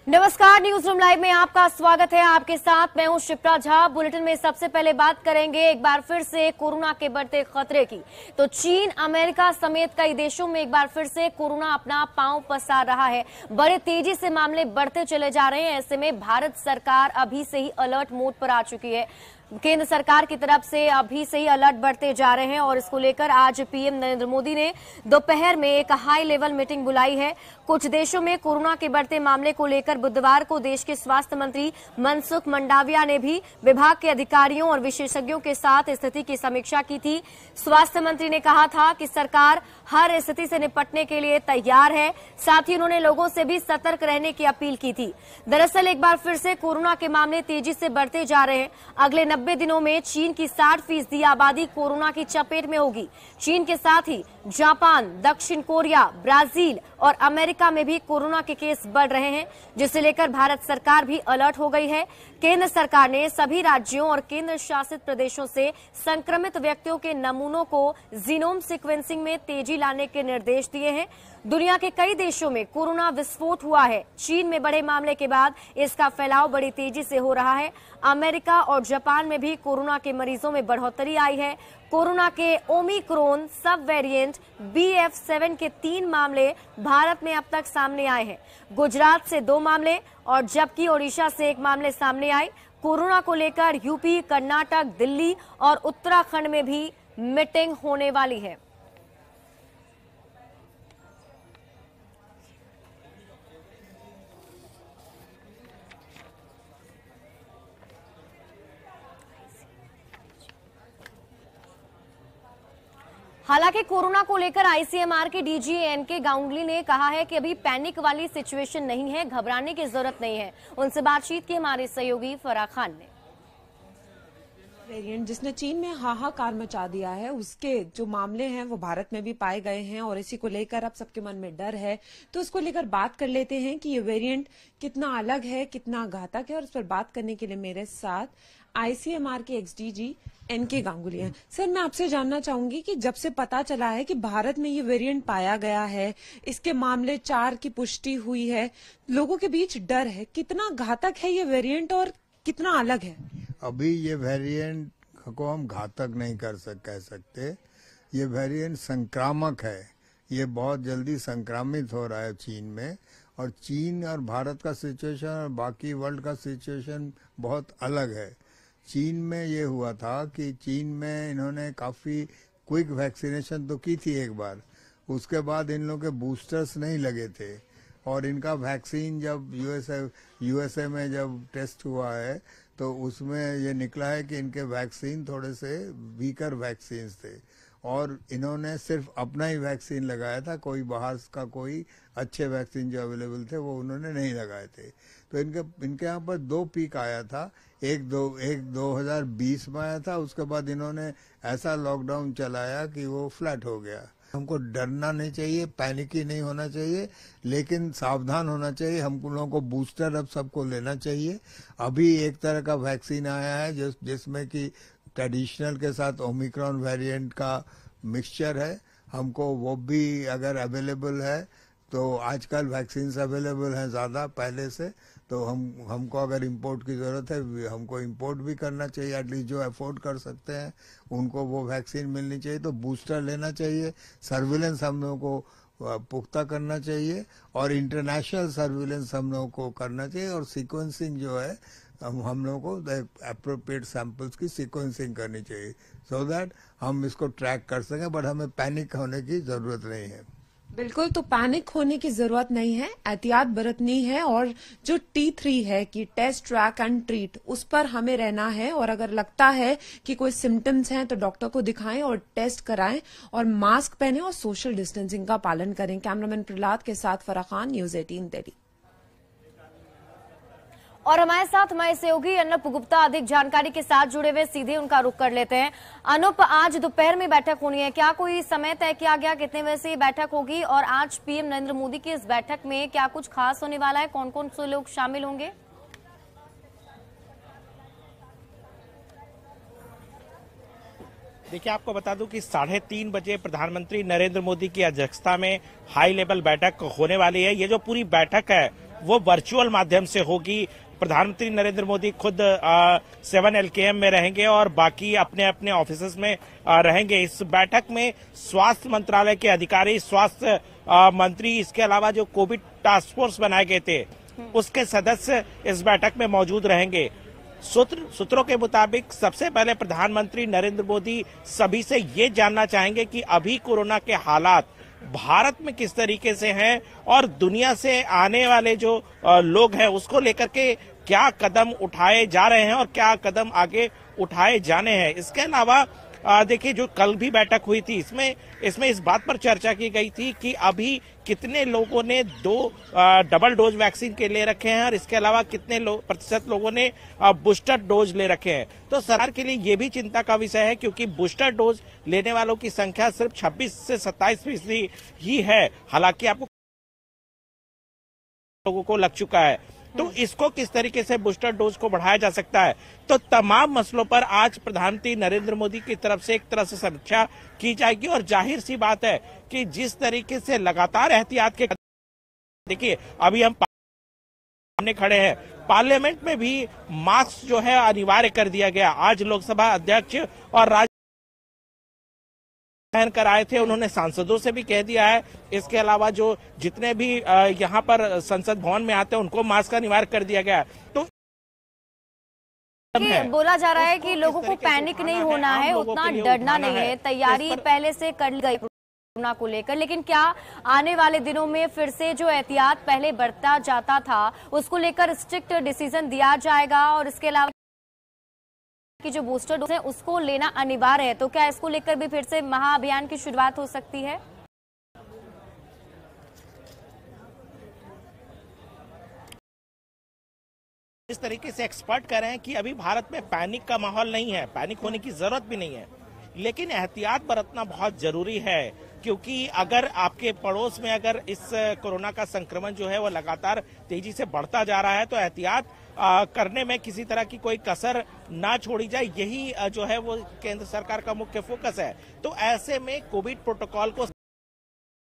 नमस्कार, news room live में आपका स्वागत है। आपके साथ मैं हूं शिप्रा झा। बुलेटिन में सबसे पहले बात करेंगे एक बार फिर से कोरोना के बढ़ते खतरे की। तो चीन, अमेरिका समेत कई देशों में एक बार फिर से कोरोना अपना पांव पसार रहा है। बड़े तेजी से मामले बढ़ते चले जा रहे हैं। ऐसे में भारत सरकार अभी से ही अलर्ट मोड पर आ चुकी है। केंद्र सरकार की तरफ से अभी से ही अलर्ट बढ़ते जा रहे हैं और इसको लेकर आज पीएम नरेंद्र मोदी ने दोपहर में एक हाई लेवल मीटिंग बुलाई है। कुछ देशों में कोरोना के बढ़ते मामले को लेकर बुधवार को देश के स्वास्थ्य मंत्री मनसुख मंडाविया ने भी विभाग के अधिकारियों और विशेषज्ञों के साथ स्थिति की समीक्षा की थी। स्वास्थ्य मंत्री ने कहा था कि सरकार हर स्थिति से निपटने के लिए तैयार है। साथ ही उन्होंने लोगों से भी सतर्क रहने की अपील की थी। दरअसल एक बार फिर से कोरोना के मामले तेजी से बढ़ते जा रहे हैं। अगले 90 दिनों में चीन की 60% आबादी कोरोना की चपेट में होगी। चीन के साथ ही जापान, दक्षिण कोरिया, ब्राजील और अमेरिका में भी कोरोना के केस बढ़ रहे हैं, जिसे लेकर भारत सरकार भी अलर्ट हो गई है। केंद्र सरकार ने सभी राज्यों और केंद्र शासित प्रदेशों से संक्रमित व्यक्तियों के नमूनों को जीनोम सीक्वेंसिंग में तेजी लाने के निर्देश दिए हैं। दुनिया के कई देशों में कोरोना विस्फोट हुआ है। चीन में बड़े मामले के बाद इसका फैलाव बड़ी तेजी से हो रहा है। अमेरिका और जापान में भी कोरोना के मरीजों में बढ़ोतरी आई है। कोरोना के ओमिक्रॉन सब वेरिएंट BF7 के 3 मामले भारत में अब तक सामने आए हैं। गुजरात से 2 मामले और जबकि ओडिशा से 1 मामले सामने आए। कोरोना को लेकर यूपी, कर्नाटक, दिल्ली और उत्तराखंड में भी मीटिंग होने वाली है। हालांकि कोरोना को लेकर ICMR के DG NK गांगुली ने कहा है कि अभी पैनिक वाली सिचुएशन नहीं है, घबराने की जरूरत नहीं है। उनसे बातचीत की हमारे सहयोगी फराह खान ने। वेरिएंट जिसने चीन में हाहाकार मचा दिया है, उसके जो मामले हैं वो भारत में भी पाए गए हैं और इसी को लेकर अब सबके मन में डर है। तो इसको लेकर बात कर लेते हैं कि ये वेरिएंट कितना अलग है, कितना घातक है, और इस पर बात करने के लिए मेरे साथ ICMR के XDG NK गांगुली हैं। सर, मैं आपसे जानना चाहूंगी कि जब से पता चला है कि भारत में ये वेरिएंट पाया गया है, इसके मामले 4 की पुष्टि हुई है, लोगों के बीच डर है, कितना घातक है ये वेरिएंट और कितना अलग है? अभी ये वेरिएंट को हम घातक नहीं कह सकते। ये वेरिएंट संक्रामक है। ये बहुत जल्दी संक्रामित हो रहा है चीन में, और चीन और भारत का सिचुएशन और बाकी वर्ल्ड का सिचुएशन बहुत अलग है। चीन में ये हुआ था कि चीन में इन्होंने काफी क्विक वैक्सीनेशन तो की थी एक बार, उसके बाद इन लोगों के बूस्टर्स नहीं लगे थे, और इनका वैक्सीन जब यूएसए में जब टेस्ट हुआ है तो उसमें ये निकला है कि इनके वैक्सीन थोड़े से वीकर वैक्सीन थे, और इन्होंने सिर्फ अपना ही वैक्सीन लगाया था। कोई बाहर का कोई अच्छे वैक्सीन जो अवेलेबल थे वो उन्होंने नहीं लगाए थे। तो इनके यहाँ पर 2 पीक आया था। एक 2020 में आया था, उसके बाद इन्होंने ऐसा लॉकडाउन चलाया कि वो फ्लैट हो गया। हमको डरना नहीं चाहिए, पैनिकी नहीं होना चाहिए, लेकिन सावधान होना चाहिए। हम लोगों को बूस्टर अब सबको लेना चाहिए। अभी एक तरह का वैक्सीन आया है जिसमें कि ट्रेडिशनल के साथ ओमिक्रॉन वेरिएंट का मिक्सचर है। हमको वो भी अगर अवेलेबल है, तो आजकल वैक्सीन अवेलेबल हैं ज़्यादा पहले से, तो हमको अगर इंपोर्ट की ज़रूरत है, हमको इंपोर्ट भी करना चाहिए। एटलीस्ट जो अफोर्ड कर सकते हैं उनको वो वैक्सीन मिलनी चाहिए। तो बूस्टर लेना चाहिए। सर्विलेंस हम लोगों को पुख्ता करना चाहिए, और इंटरनेशनल सर्विलेंस हम लोगों को करना चाहिए। और सीक्वेंसिंग जो है, हम लोगों को एप्रोप्रिएट सैंपल्स की सीक्वेंसिंग करनी चाहिए, सो दैट हम इसको ट्रैक कर सकें। बट हमें पैनिक होने की जरूरत नहीं है। बिल्कुल, तो पैनिक होने की जरूरत नहीं है, एहतियात बरतनी है, और जो T3 है कि टेस्ट, ट्रैक एंड ट्रीट, उस पर हमें रहना है। और अगर लगता है कि कोई सिम्टम्स हैं तो डॉक्टर को दिखाएं और टेस्ट कराएं, और मास्क पहने और सोशल डिस्टेंसिंग का पालन करें। कैमरामैन प्रहलाद के साथ फराह खान, न्यूज 18 दिल्ली। और हमारे साथ हमारे सहयोगी अनुप गुप्ता अधिक जानकारी के साथ जुड़े हुए, सीधे उनका रुख कर लेते हैं। अनुप, आज दोपहर में बैठक होनी है, क्या कोई समय तय किया गया कितने बजे से ये बैठक होगी? और आज पीएम नरेंद्र मोदी की इस बैठक में क्या कुछ खास होने वाला है? कौन कौन से लोग शामिल होंगे? देखिए, आपको बता दूं कि 3:30 बजे प्रधानमंत्री नरेंद्र मोदी की अध्यक्षता में हाई लेवल बैठक होने वाली है। ये जो पूरी बैठक है वो वर्चुअल माध्यम से होगी। प्रधानमंत्री नरेंद्र मोदी खुद 7 LKM में रहेंगे और बाकी अपने अपने ऑफिसेज में रहेंगे। इस बैठक में स्वास्थ्य मंत्रालय के अधिकारी, स्वास्थ्य मंत्री, इसके अलावा जो कोविड टास्क फोर्स बनाए गए थे उसके सदस्य इस बैठक में मौजूद रहेंगे। सूत्रों के मुताबिक सबसे पहले प्रधानमंत्री नरेंद्र मोदी सभी से ये जानना चाहेंगे कि अभी कोरोना के हालात भारत में किस तरीके से हैं और दुनिया से आने वाले जो लोग हैं उसको लेकर के क्या कदम उठाए जा रहे हैं और क्या कदम आगे उठाए जाने हैं। इसके अलावा देखिए, जो कल भी बैठक हुई थी इसमें इस बात पर चर्चा की गई थी कि अभी कितने लोगों ने 2 डबल डोज वैक्सीन के ले रखे हैं और इसके अलावा कितने प्रतिशत लोगों ने बूस्टर डोज ले रखे हैं। तो सरकार के लिए ये भी चिंता का विषय है, क्योंकि बूस्टर डोज लेने वालों की संख्या सिर्फ 26 से 27% ही है। हालांकि आपको लोगों को लग चुका है, तो इसको किस तरीके से बूस्टर डोज को बढ़ाया जा सकता है। तो तमाम मसलों पर आज प्रधानमंत्री नरेंद्र मोदी की तरफ से एक तरह से समीक्षा की जाएगी और जाहिर सी बात है कि जिस तरीके से लगातार एहतियात के, देखिए अभी हम सामने खड़े हैं, पार्लियामेंट में भी मास्क जो है अनिवार्य कर दिया गया। आज लोकसभा अध्यक्ष और राज्य कर आए थे, उन्होंने सांसदों से भी कह दिया है। इसके अलावा जो जितने भी यहाँ पर संसद भवन में आते हैं उनको मास्क अनिवार्य कर दिया गया। तो बोला जा रहा है कि लोगों को पैनिक नहीं होना है, उतना डरना नहीं है, तैयारी पहले से कर ली गई कोरोना को लेकर। लेकिन क्या आने वाले दिनों में फिर से जो एहतियात पहले बरता जाता था उसको लेकर स्ट्रिक्ट डिसीजन दिया जाएगा और इसके अलावा कि जो बूस्टर डोज है उसको लेना अनिवार्य है, तो क्या इसको लेकर भी फिर से महाअभियान की शुरुआत हो सकती है? इस तरीके से एक्सपर्ट कह रहे हैं कि अभी भारत में पैनिक का माहौल नहीं है, पैनिक होने की जरूरत भी नहीं है, लेकिन एहतियात बरतना बहुत जरूरी है। क्योंकि अगर आपके पड़ोस में अगर इस कोरोना का संक्रमण जो है वो लगातार तेजी से बढ़ता जा रहा है तो एहतियात करने में किसी तरह की कोई कसर ना छोड़ी जाए, यही जो है वो केंद्र सरकार का मुख्य फोकस है। तो ऐसे में कोविड प्रोटोकॉल को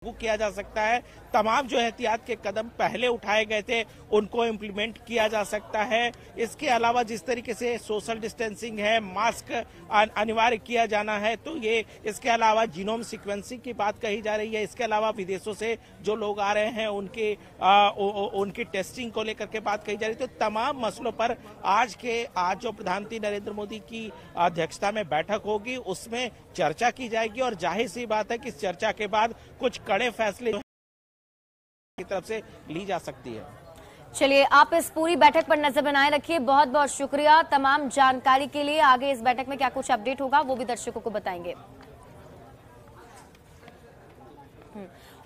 लागू किया जा सकता है। तमाम जो एहतियात के कदम पहले उठाए गए थे उनको इम्प्लीमेंट किया जा सकता है। इसके अलावा जिस तरीके से सोशल डिस्टेंसिंग है, मास्क अनिवार्य किया जाना है, तो ये इसके अलावा जीनोम सीक्वेंसिंग की बात कही जा रही है। इसके अलावा विदेशों से जो लोग आ रहे हैं उनकी टेस्टिंग को लेकर के बात कही जा रही है। तो तमाम मसलों पर आज जो प्रधानमंत्री नरेंद्र मोदी की अध्यक्षता में बैठक होगी उसमें चर्चा की जाएगी और जाहिर सी बात है कि इस चर्चा के बाद कुछ कड़े फैसले की तरफ से ली जा सकती है। चलिए, आप इस पूरी बैठक पर नजर बनाए रखिए। बहुत बहुत शुक्रिया तमाम जानकारी के लिए। आगे इस बैठक में क्या कुछ अपडेट होगा वो भी दर्शकों को बताएंगे।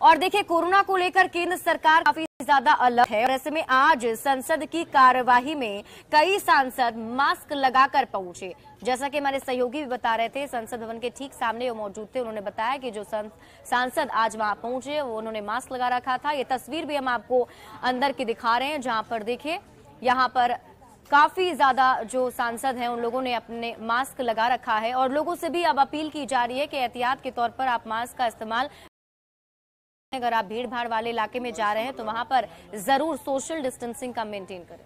और देखिए, कोरोना को लेकर केंद्र सरकार काफी ज्यादा अलर्ट है और ऐसे में आज संसद की कार्यवाही में कई सांसद मास्क लगाकर पहुंचे। जैसा कि हमारे सहयोगी भी बता रहे थे, संसद भवन के ठीक सामने वो मौजूद थे। उन्होंने बताया कि जो सांसद आज वहां पहुंचे वो उन्होंने मास्क लगा रखा था। ये तस्वीर भी हम आपको अंदर की दिखा रहे हैं, जहां पर देखिए यहाँ पर काफी ज्यादा जो सांसद हैं उन लोगों ने अपने मास्क लगा रखा है और लोगों से भी अब अपील की जा रही है कि एहतियात के तौर पर आप मास्क का इस्तेमाल, अगर आप भीड़ भाड़ वाले इलाके में जा रहे हैं तो वहां पर जरूर सोशल डिस्टेंसिंग का मेंटेन करें।